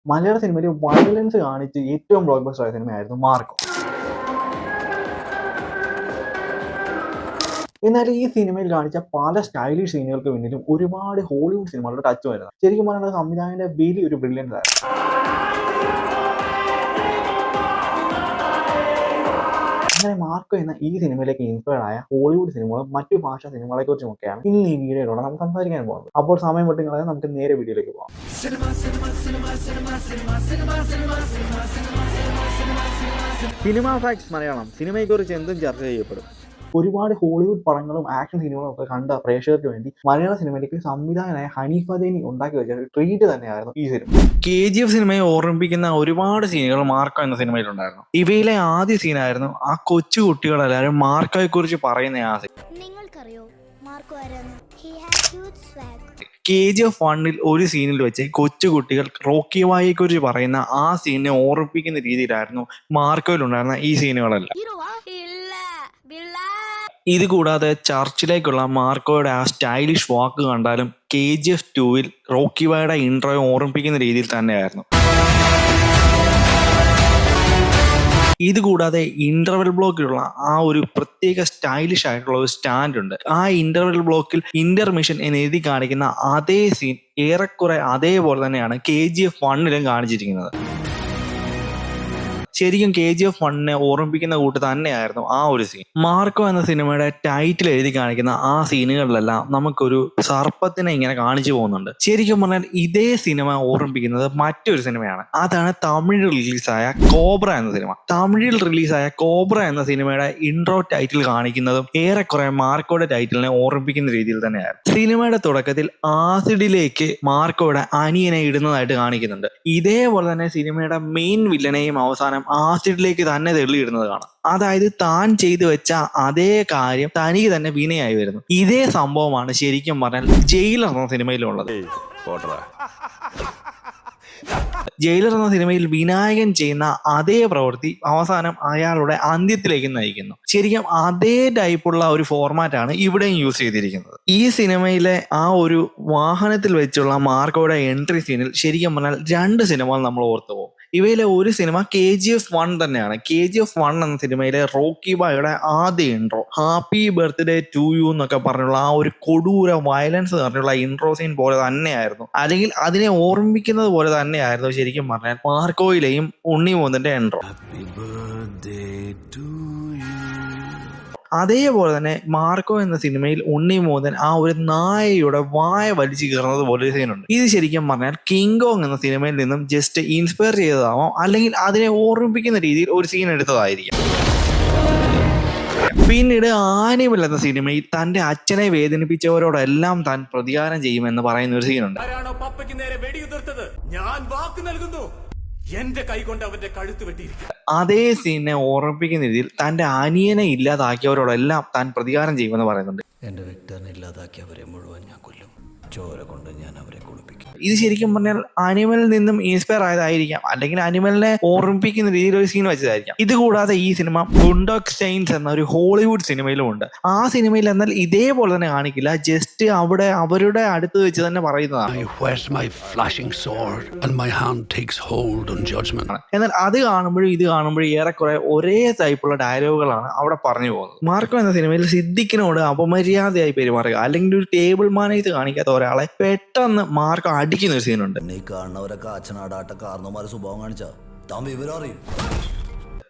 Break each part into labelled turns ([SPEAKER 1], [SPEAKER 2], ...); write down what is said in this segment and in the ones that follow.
[SPEAKER 1] മലയാള സിനിമയിൽ വയലൻസ് കാണിച്ച് ഏറ്റവും ബ്ലോക്ക് ബസ്റ്റർ ആയ സിനിമയായിരുന്നു മാർക്കോ. എന്നാൽ ഈ സിനിമയിൽ കാണിച്ച പല സ്റ്റൈലിഷ് സീനുകൾക്ക് പിന്നിലും ഒരുപാട് ഹോളിവുഡ് സിനിമകളുടെ ടച്ച് വരുന്നത്. ശരിക്കും പറഞ്ഞാൽ സംവിധായകന്റെ വലിയൊരു ബ്രില്യൻസ് ആയിരുന്നു. അങ്ങനെ മാർക്കോ എന്ന ഈ സിനിമയിലേക്ക് ഇൻസ്പയർഡ് ആയ ഹോളിവുഡ് സിനിമകളും മറ്റു ഭാഷാ സിനിമകളെ കുറിച്ചുമൊക്കെയാണ് ഇന്ന് ഈ വീഡിയോയിലൂടെ നമുക്ക് സംസാരിക്കാൻ പോകുന്നത്. അപ്പോൾ സമയം വിട്ടുകളാതെ നമുക്ക് നേരെ വീഡിയോയിലേക്ക് പോകാം. സിനിമ ഫാക്ട്സ് മലയാളം സിനിമയെക്കുറിച്ച് എന്തും ചർച്ച ചെയ്യപ്പെടും. ഒരുപാട് ഹോളിവുഡ് പടങ്ങളും ആക്ഷൻ സിനിമകളും ഒക്കെ കണ്ട പ്രേക്ഷകർക്ക് വേണ്ടി മലയാള സിനിമയിലേക്ക് സംവിധായകനായ ഹനീഫ് അദേനി ഉണ്ടാക്കി വെച്ച ഒരു ട്രീറ്റ് തന്നെയായിരുന്നു ഈ സിനിമ. KGF സിനിമയെ ഓർമ്മിപ്പിക്കുന്ന ഒരുപാട് സീനുകൾ മാർക്കോ എന്ന സിനിമയിലുണ്ടായിരുന്നു. ഇവയിലെ ആദ്യ സീനായിരുന്നു ആ കൊച്ചു കുട്ടികളെല്ലാവരും മാർക്കോയെ കുറിച്ച് പറയുന്ന ആ സീൻ. KGF 1 ഒരു സീനിൽ വെച്ച് കൊച്ചു കുട്ടികൾ റോക്കി ബായിയെ കുറിച്ച് പറയുന്ന ആ സീനിനെ ഓർമ്മിപ്പിക്കുന്ന രീതിയിലായിരുന്നു മാർക്കോയിലുണ്ടായിരുന്ന ഈ സീനുകളെല്ലാം. ഇത് കൂടാതെ ചർച്ചിലേക്കുള്ള മാർക്കോയുടെ ആ സ്റ്റൈലിഷ് വാക്ക് കണ്ടാലും KGF 2 റോക്കി ബായുടെ ഇൻട്രോയെ ഓർമ്മിപ്പിക്കുന്ന രീതിയിൽ തന്നെയായിരുന്നു. ഇത് കൂടാതെ ഇന്റർവെൽ ബ്ലോക്കിലുള്ള ആ ഒരു പ്രത്യേക സ്റ്റൈലിഷ് ആയിട്ടുള്ള ഒരു സ്റ്റാൻഡ് ഉണ്ട്. ആ ഇന്റർവെൽ ബ്ലോക്കിൽ ഇന്റർമിഷൻ എന്ന് എഴുതി കാണിക്കുന്ന അതേ സീൻ ഏറെക്കുറെ അതേപോലെ തന്നെയാണ് KGF 1 കാണിച്ചിരിക്കുന്നത്. ശരിക്കും KGF 1 ഓർമ്മിപ്പിക്കുന്ന കൂട്ട് തന്നെയായിരുന്നു ആ ഒരു സീൻ. മാർക്കോ എന്ന സിനിമയുടെ ടൈറ്റിൽ എഴുതി കാണിക്കുന്ന ആ സീനുകളിലെല്ലാം നമുക്കൊരു സർപ്പത്തിനെ ഇങ്ങനെ കാണിച്ചു പോകുന്നുണ്ട്. ശരിക്കും പറഞ്ഞാൽ ഇതേ സിനിമ ഓർമ്മിപ്പിക്കുന്നത് മറ്റൊരു സിനിമയാണ്. അതാണ് തമിഴിൽ റിലീസായ കോബ്ര എന്ന സിനിമ. തമിഴിൽ റിലീസായ കോബ്ര എന്ന സിനിമയുടെ ഇൻട്രോ ടൈറ്റിൽ കാണിക്കുന്നതും ഏറെക്കുറെ മാർക്കോയുടെ ടൈറ്റിലിനെ ഓർമ്മിപ്പിക്കുന്ന രീതിയിൽ തന്നെയായിരുന്നു. സിനിമയുടെ തുടക്കത്തിൽ ആസിഡിലേക്ക് മാർക്കോയുടെ അനിയനെ ഇടുന്നതായിട്ട് കാണിക്കുന്നുണ്ട്. ഇതേപോലെ തന്നെ സിനിമയുടെ മെയിൻ വില്ലനെയും അവസാനം ആസിഡിലേക്ക് തന്നെ തള്ളിയിടുന്നത് കാണാം. അതായത് താൻ ചെയ്തു വെച്ച അതേ കാര്യം തനിക്ക് തന്നെ വിനയായി വരുന്നു. ഇതേ സംഭവമാണ് ശരിക്കും പറഞ്ഞാൽ ജയിലർ എന്ന സിനിമയിലുള്ളത്. ജയിലർ എന്ന സിനിമയിൽ വിനായകൻ ചെയ്യുന്ന അതേ പ്രവൃത്തി അവസാനം അയാളുടെ അന്ത്യത്തിലേക്ക് നയിക്കുന്നു. ശരിക്കും അതേ ടൈപ്പുള്ള ഒരു ഫോർമാറ്റാണ് ഇവിടെയും യൂസ് ചെയ്തിരിക്കുന്നത്. ഈ സിനിമയിലെ ആ ഒരു വാഹനത്തിൽ വെച്ചുള്ള മാർക്കോയുടെ എൻട്രി സീനിൽ ശരിക്കും പറഞ്ഞാൽ 2 സിനിമകൾ നമ്മൾ ഓർത്തു പോകും. ഇവയിലെ ഒരു സിനിമ KGF 1 തന്നെയാണ്. KGF 1 എന്ന സിനിമയിലെ റോക്കി ബായുടെ ആദ്യ intro happy birthday to you എന്നൊക്കെ പറഞ്ഞുള്ള ആ ഒരു കൊടൂര വയലൻസ് പറഞ്ഞുള്ള ഇൻട്രോ സീൻ പോലെ തന്നെയായിരുന്നു, അല്ലെങ്കിൽ അതിനെ ഓർമ്മിക്കുന്നത് പോലെ തന്നെയായിരുന്നു ശരിക്കും പറഞ്ഞാൽ മാർക്കോയിലെയും ഉണ്ണിമൂന്നന്റെ ഇൻട്രോ. അതേപോലെ തന്നെ മാർക്കോ എന്ന സിനിമയിൽ ഉണ്ണിമൂന്നൻ ആ ഒരു നായയുടെ വായ വലിച്ചു കയറുന്നത് പോലെ ഒരു സീനുണ്ട്. ഇത് ശരിക്കും പറഞ്ഞാൽ കിങ് കോങ് എന്ന സിനിമയിൽ നിന്നും ജസ്റ്റ് ഇൻസ്പയർ ചെയ്തതാവാം, അല്ലെങ്കിൽ അതിനെ ഓർമ്മിപ്പിക്കുന്ന രീതിയിൽ ഒരു സീൻ എടുത്തതായിരിക്കും. പിന്നീട് ആനിമൽ എന്ന സിനിമയിൽ തന്റെ അച്ഛനെ വേദനിപ്പിച്ചവരോടെല്ലാം താൻ പ്രതികാരം ചെയ്യുമെന്ന് പറയുന്ന ഒരു സീനുണ്ട്. എന്റെ കൈ കൊണ്ട് അവന്റെ കഴുത്ത് വെട്ടിയിരിക്കും. അതേ സീനിനെ ഓർമ്മിപ്പിക്കുന്ന രീതിയിൽ തന്റെ അനിയനെ ഇല്ലാതാക്കിയവരോടെല്ലാം താൻ പ്രതികാരം ചെയ്യുമെന്ന് പറയുന്നുണ്ട്.
[SPEAKER 2] എന്റെ വിക്ടറിനെ ഇല്ലാതാക്കിയവരെ മുഴുവൻ ഞാൻ കൊല്ലും, ചോര കൊണ്ട് ഞാൻ അവരെ കുളിപ്പിക്കും.
[SPEAKER 1] ഇത് ശരിക്കും പറഞ്ഞാൽ അനിമലിൽ നിന്നും ഇൻസ്പയർ ആയതായിരിക്കാം, അല്ലെങ്കിൽ അനിമലിനെ ഓർമ്മിപ്പിക്കുന്ന രീതിയിൽ ഒരു സീൻ വെച്ചതായിരിക്കാം. ഇത് കൂടാതെ ഈ സിനിമ ബുണ്ടോക്ക് സ്റ്റൈൻസ് എന്ന ഒരു ഹോളിവുഡ് സിനിമയിലും ഉണ്ട്. ആ സിനിമയിൽ എന്നാൽ ഇതേപോലെ തന്നെ കാണിക്കില്ല, ജസ്റ്റ് അവിടെ അവരുടെ അടുത്ത് വെച്ച് തന്നെ പറയുന്നതാണ്. എന്നാൽ അത് കാണുമ്പോഴും ഇത് കാണുമ്പോഴും ഏറെക്കുറെ ഒരേ ടൈപ്പുള്ള ഡയലോഗുകളാണ് അവിടെ പറഞ്ഞു പോകുന്നത്. മാർക്കോ എന്ന സിനിമയിൽ സിദ്ദിഖിനോട് അപമര്യാദയായി പെരുമാറുക, അല്ലെങ്കിൽ ഒരു ടേബിൾ മാനേജ് കാണിക്കാത്ത ഒരാളെ പെട്ടെന്ന് മാർക്കോ അടിക്കുന്ന ഒരു സീനുണ്ട്.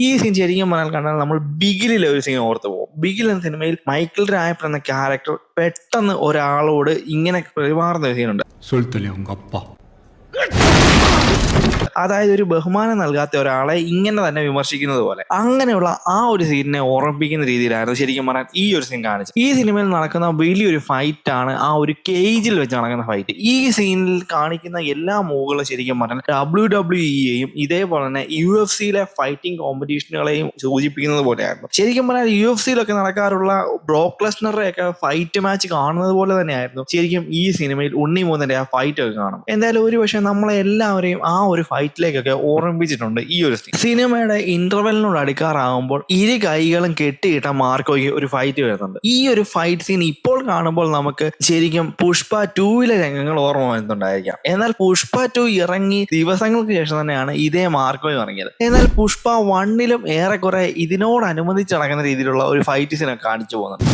[SPEAKER 1] ഈ സീൻ ശരിക്കും പറഞ്ഞാൽ കണ്ടാൽ നമ്മൾ ബിഗിലിലെ ഒരു സീൻ ഓർത്ത് പോകും. ബിഗിൽ എന്ന സിനിമയിൽ മൈക്കിൾ റാപ്പർ എന്ന ക്യാരക്ടർ പെട്ടെന്ന് ഒരാളോട് ഇങ്ങനെ പെരുമാറുന്ന ഒരു സീനുണ്ട്. അതായത് ഒരു ബഹുമാനം നൽകാത്ത ഒരാളെ ഇങ്ങനെ തന്നെ വിമർശിക്കുന്നത് പോലെ. അങ്ങനെയുള്ള ആ ഒരു സീനിനെ ഓർമ്മിപ്പിക്കുന്ന രീതിയിലായിരുന്നു ശരിക്കും പറഞ്ഞാൽ ഈ ഒരു സീൻ കാണിച്ചത്. ഈ സിനിമയിൽ നടക്കുന്ന വലിയൊരു ഫൈറ്റ് ആണ് ആ ഒരു കേജിൽ വെച്ച് നടക്കുന്ന ഫൈറ്റ്. ഈ സീനിൽ കാണിക്കുന്ന എല്ലാ മൂവുകളും ശരിക്കും പറഞ്ഞാൽ WWE ഇതേപോലെ തന്നെ UFC ഫൈറ്റിംഗ് കോമ്പറ്റീഷനുകളെയും സൂചിപ്പിക്കുന്നത് പോലെയായിരുന്നു. ശരിക്കും പറഞ്ഞാൽ UFC നടക്കാറുള്ള ബ്രോക്ക് ലെസ്നറുടെ ഒക്കെ ഫൈറ്റ് മാച്ച് കാണുന്നത് പോലെ തന്നെയായിരുന്നു ശരിക്കും ഈ സിനിമയിൽ ഉണ്ണിമൂന്നന്റെ ആ ഫൈറ്റ് ഒക്കെ കാണും. എന്തായാലും ഒരു പക്ഷേ നമ്മളെ എല്ലാവരെയും ആ ഒരു ഫൈറ്റ് ഫൈറ്റിലേക്കൊക്കെ ഓർമ്മിപ്പിച്ചിട്ടുണ്ട് ഈ ഒരു സീൻ. സിനിമയുടെ ഇന്റർവെലിനോട് അടുക്കാറാകുമ്പോൾ ഇരു കൈകളും കെട്ടിയിട്ട മാർക്കോയ്ക്ക് ഒരു ഫൈറ്റ് വരുന്നുണ്ട്. ഈ ഒരു ഫൈറ്റ് സീൻ ഇപ്പോൾ കാണുമ്പോൾ നമുക്ക് ശരിക്കും പുഷ്പ 2 രംഗങ്ങൾ ഓർമ്മ വരുന്നുണ്ടായിരിക്കാം. എന്നാൽ പുഷ്പ 2 ഇറങ്ങി ദിവസങ്ങൾക്ക് ശേഷം തന്നെയാണ് ഇതേ മാർക്കോയും ഇറങ്ങിയത്. എന്നാൽ പുഷ്പ 1 ഏറെക്കുറെ ഇതിനോടനുബന്ധിച്ച് നടക്കുന്ന രീതിയിലുള്ള ഒരു ഫൈറ്റ് സീനൊക്കെ കാണിച്ചു പോകുന്നുണ്ട്.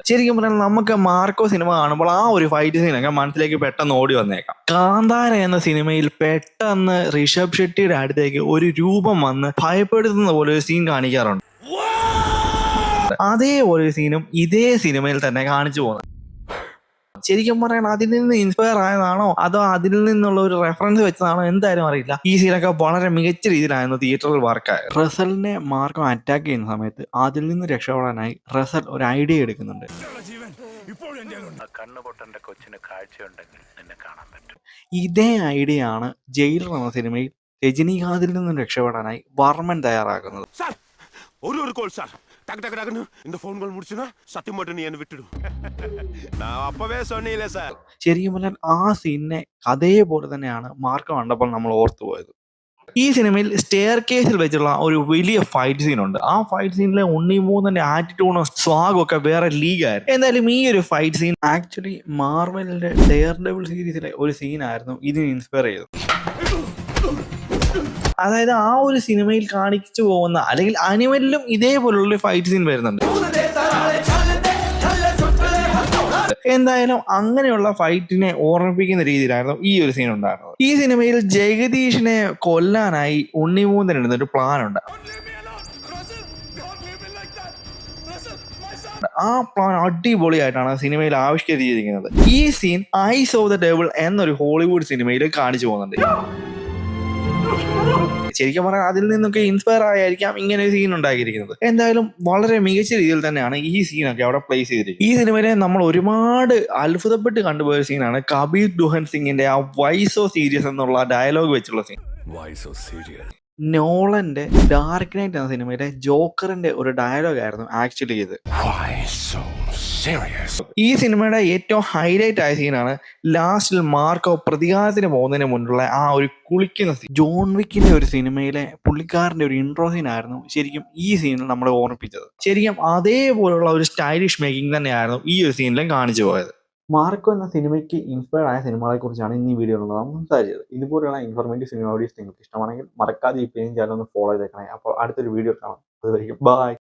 [SPEAKER 1] ശരിക്കും പറഞ്ഞാൽ നമുക്ക് മാർക്കോ സിനിമ കാണുമ്പോൾ ആ ഒരു ഫൈറ്റ് സീനൊക്കെ മനസ്സിലേക്ക് പെട്ടെന്ന് ഓടി വന്നേക്കാം. കാന്താര എന്ന സിനിമയിൽ പെട്ടെന്ന് ഋഷഭ് ഷെട്ടിയുടെ അടുത്തേക്ക് ഒരു രൂപം വന്ന് ഭയപ്പെടുത്തുന്ന പോലെ ഒരു സീൻ കാണിക്കാറുണ്ട്. അതേപോലെ ഒരു സീനും ഇതേ സിനിമയിൽ തന്നെ കാണിച്ചു പോകുന്നത്. ശരിക്കും പറയാൻ അതിൽ നിന്ന് ഇൻസ്പയർ ആയതാണോ അതോ അതിൽ നിന്നുള്ള ഒരു റെഫറൻസ് വെച്ചതാണോ എന്തായാലും അറിയില്ല. ഈ സീനൊക്കെ വളരെ മികച്ച രീതിയിലായിരുന്നു തിയേറ്ററിൽ വർക്കായത്. റസലിനെ മാർക്കോ അറ്റാക്ക് ചെയ്യുന്ന സമയത്ത് അതിൽ നിന്ന് രക്ഷപ്പെടാനായി റസൽ ഒരു ഐഡിയ എടുക്കുന്നുണ്ട്. ഇതേ ഐഡിയ ആണ് ജയിലർ എന്ന സിനിമയിൽ രജനീകാന്തിൽ നിന്നും രക്ഷപ്പെടാനായി വർമ്മൻ തയ്യാറാക്കുന്നത്.
[SPEAKER 3] இந்த ஃபோன் கால் முடிச்சுனா சத்தியம் மட்டும் நீ என்ன விட்டுடு. நான் அப்பவே சொன்னீல சார்.
[SPEAKER 1] ശരിക്കും പറഞ്ഞാൽ ആ സീനിനെ അതേപോലെ തന്നെയാണ് മാർക്കോ കണ്ടപ്പോൾ നമ്മൾ ഓർത്തുപോയത്. ഈ സിനിമയിൽ സ്റ്റെയർ കേസിൽ വെച്ചുള്ള ഒരു വലിയ ഫൈറ്റ് സീൻ ഉണ്ട്. ആ ഫൈറ്റ് സീനിലെ ഉണ്ണിമൂന്നിന്റെ ആറ്റിറ്റ്യൂഡും സ്വാഗും ഒക്കെ വേറെ ലീഗായിരുന്നു. എന്തായാലും ഈ ഒരു ഫൈറ്റ് സീൻ ആക്ച്വലി മാർവലിന്റെ ഡെയർ ഡെവിൾ സീരീസിലെ ഒരു സീനായിരുന്നു ഇതിന് ഇൻസ്പയർ ചെയ്തത്. അതായത് ആ ഒരു സിനിമയിൽ കാണിച്ചു പോകുന്ന അല്ലെങ്കിൽ അനിമലിലും ഇതേപോലുള്ള ഫൈറ്റ് സീൻ വരുന്നുണ്ട്. എന്തായാലും അങ്ങനെയുള്ള ഫൈറ്റിനെ ഓർമ്മിപ്പിക്കുന്ന രീതിയിലായിരുന്നു ഈ ഒരു സീൻ ഉണ്ടായിരുന്നത്. ഈ സിനിമയിൽ ജഗദീഷിനെ കൊല്ലാനായി ഉണ്ണിമൂന്നൻ ഇടുന്നൊരു പ്ലാൻ ഉണ്ട്. ആ പ്ലാൻ അടിപൊളിയായിട്ടാണ് സിനിമയിൽ ആവിഷ്കരിച്ചിരിക്കുന്നത്. ഈ scene eyes of the devil എന്നൊരു ഹോളിവുഡ് സിനിമയിൽ കാണിച്ചു പോകുന്നുണ്ട്. ശരിക്കും പറഞ്ഞാൽ അതിൽ നിന്നൊക്കെ ഇൻസ്പയർ ആയിരിക്കാം ഇങ്ങനെ ഒരു സീൻ ഉണ്ടാക്കിയിരിക്കുന്നത്. എന്തായാലും വളരെ മികച്ച രീതിയിൽ തന്നെയാണ് ഈ സീനൊക്കെ അവിടെ പ്ലേസ് ചെയ്തിരിക്കുന്നത്. ഈ സിനിമയിലെ നമ്മൾ ഒരുപാട് അത്ഭുതപ്പെട്ട് കണ്ടുപോയ സീനാണ് കബീർ ദുഹൻ സിംഗിന്റെ ആ വൈ സോ സീരിയസ് എന്നുള്ള ഡയലോഗ് വെച്ചുള്ള സീൻ. നോളന്റെ ഡാർക്ക് നൈറ്റ് എന്ന സിനിമയിലെ ജോക്കറിന്റെ ഒരു ഡയലോഗ് ആയിരുന്നു ആക്ച്വലി ഇത്. ഈ സിനിമയുടെ ഏറ്റവും ഹൈലൈറ്റ് ആയ സീനാണ് ലാസ്റ്റിൽ മാർക്കോ പ്രതികാരത്തിന് പോകുന്നതിന് മുന്നുള്ള ആ ഒരു കുളിക്കുന്ന സീൻ. ജോൺ വിക്കിന്റെ ഒരു സിനിമയിലെ പുള്ളിക്കാരന്റെ ഒരു ഇൻട്രോ സീൻ ആയിരുന്നു ശരിക്കും ഈ സീനിൽ നമ്മളെ ഓർമ്മിപ്പിച്ചത്. ശരിക്കും അതേപോലുള്ള ഒരു സ്റ്റൈലിഷ് മേക്കിംഗ് തന്നെയായിരുന്നു ഈ ഒരു സീനിലും കാണിച്ചു പോയത്. മാർക്കോ എന്ന സിനിമയ്ക്ക് ഇൻസ്പയർഡ് ആയ സിനിമകളെ കുറിച്ചാണ് ഇന്ന് ഈ വീഡിയോയിൽ നാം സംസാരിച്ചത്. ഇതുപോലെയുള്ള ഇൻഫോർമേറ്റീവ് സിനിമ വീഡിയോസ് നിങ്ങൾക്ക് ഇഷ്ടമാണെങ്കിൽ മറക്കാതെ ഈ പേജ് ചാനൽ ഒന്ന് ഫോളോ ചെയ്തേക്കണേ. അപ്പോൾ അടുത്തൊരു വീഡിയോ കാണാം. അതുവരെയും ബൈ.